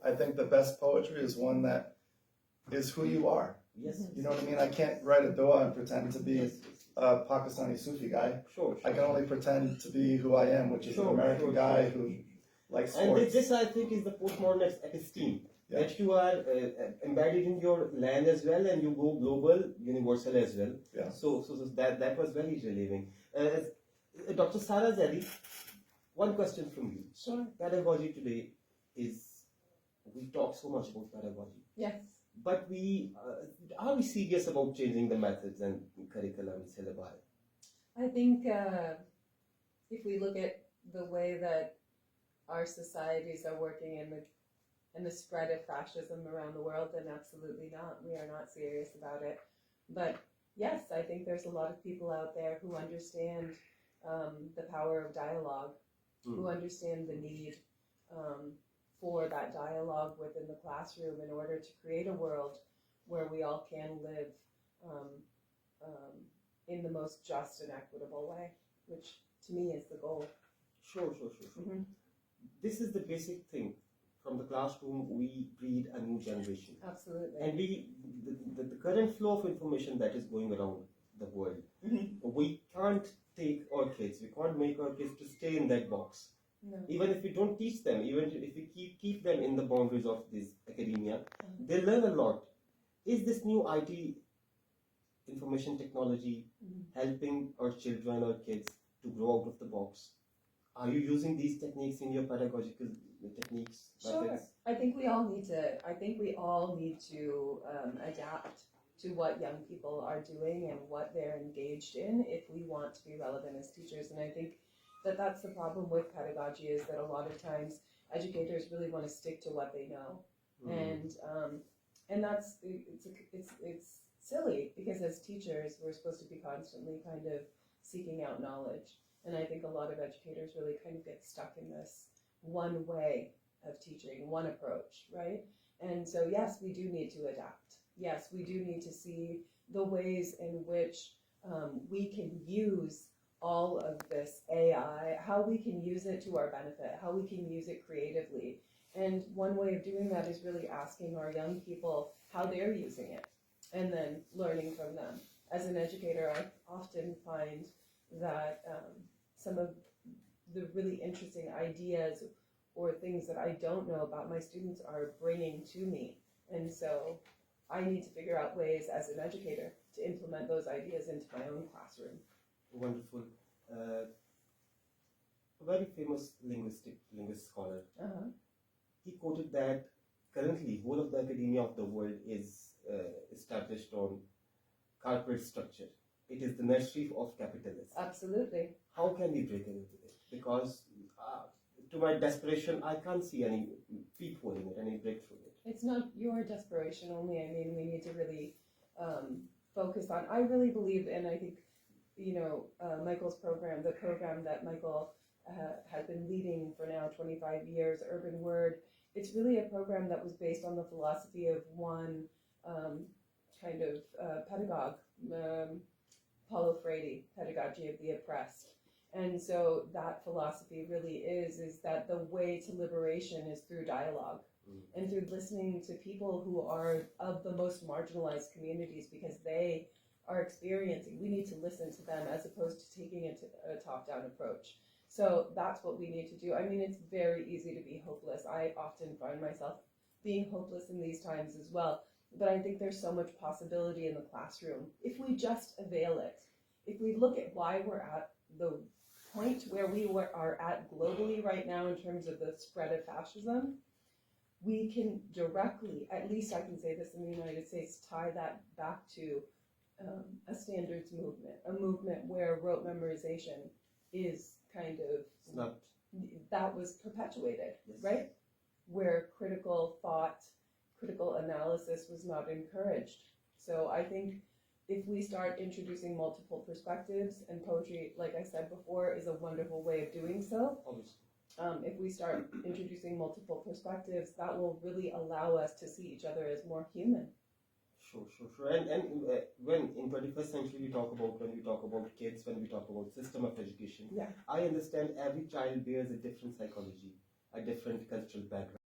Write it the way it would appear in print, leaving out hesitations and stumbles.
I think the best poetry is one that is who you are. Yes. You know what I mean? I can't write a dua and pretend to be a Pakistani Sufi guy. Sure. I can only pretend to be who I am, which is an American guy who likes sports. And this, I think, is the postmodern episteme. Yeah. That you are embedded in your land as well, and you go global, universal as well. Yeah. So that was very relieving. Dr. Sara Zedi, one question from you. Sure. Pedagogy today is, we talk so much about pedagogy. Yes. But are we serious about changing the methods and curriculum syllabi? I think if we look at the way that our societies are working and the spread of fascism around the world, then absolutely not. We are not serious about it. But yes, I think there's a lot of people out there who understand the power of dialogue, who understand the need for that dialogue within the classroom in order to create a world where we all can live in the most just and equitable way, which to me is the goal. Sure. Mm-hmm. This is the basic thing. From the classroom, we breed a new generation. Absolutely. And the current flow of information that is going around the world, we can't take our kids, we can't make our kids to stay in that box. No. Even if we don't teach them, even if we keep them in the boundaries of this academia, they learn a lot. Is this new IT, information technology, helping our children or kids to grow out of the box? Are you using these techniques in your pedagogical techniques? Sure. Methods? I think we all need to adapt to what young people are doing and what they're engaged in if we want to be relevant as teachers. And I think that's the problem with pedagogy, is that a lot of times educators really want to stick to what they know, and that's it's silly, because as teachers we're supposed to be constantly kind of seeking out knowledge, and I think a lot of educators really kind of get stuck in this one way of teaching, one approach, right? And so yes, we do need to adapt. Yes, we do need to see the ways in which we can use all of this AI, how we can use it to our benefit, how we can use it creatively. And one way of doing that is really asking our young people how they're using it, and then learning from them. As an educator, I often find that some of the really interesting ideas or things that I don't know about, my students are bringing to me. And so I need to figure out ways as an educator to implement those ideas into my own classroom. Wonderful. A very famous linguist scholar, he quoted that currently whole of the academia of the world is established on corporate structure. It is the nursery of capitalism. Absolutely. How can we break into it? Because to my desperation, I can't see any peephole in it, any breakthrough in it. It's not your desperation only. I mean, we need to really focus on, I really believe, and I think, Michael's program, the program that Michael has been leading for now 25 years, Urban Word, it's really a program that was based on the philosophy of one kind of pedagogue, Paulo Freire, pedagogy of the oppressed. And so that philosophy really is that the way to liberation is through dialogue and through listening to people who are of the most marginalized communities, because they are experiencing, we need to listen to them as opposed to taking it to a top-down approach. So that's what we need to do. I mean, it's very easy to be hopeless. I often find myself being hopeless in these times as well. But I think there's so much possibility in the classroom if we just avail it. If we look at why we're at the point where we are at globally right now in terms of the spread of fascism, we can directly, at least I can say this in the United States, tie that back to a standards movement, a movement where rote memorization is kind of, that was perpetuated, right? Where critical thought, critical analysis was not encouraged. So I think if we start introducing multiple perspectives, and poetry, like I said before, is a wonderful way of doing so. If we start introducing multiple perspectives, that will really allow us to see each other as more human. Sure. And when in 21st century when we talk about kids, when we talk about system of education, I understand every child bears a different psychology, a different cultural background.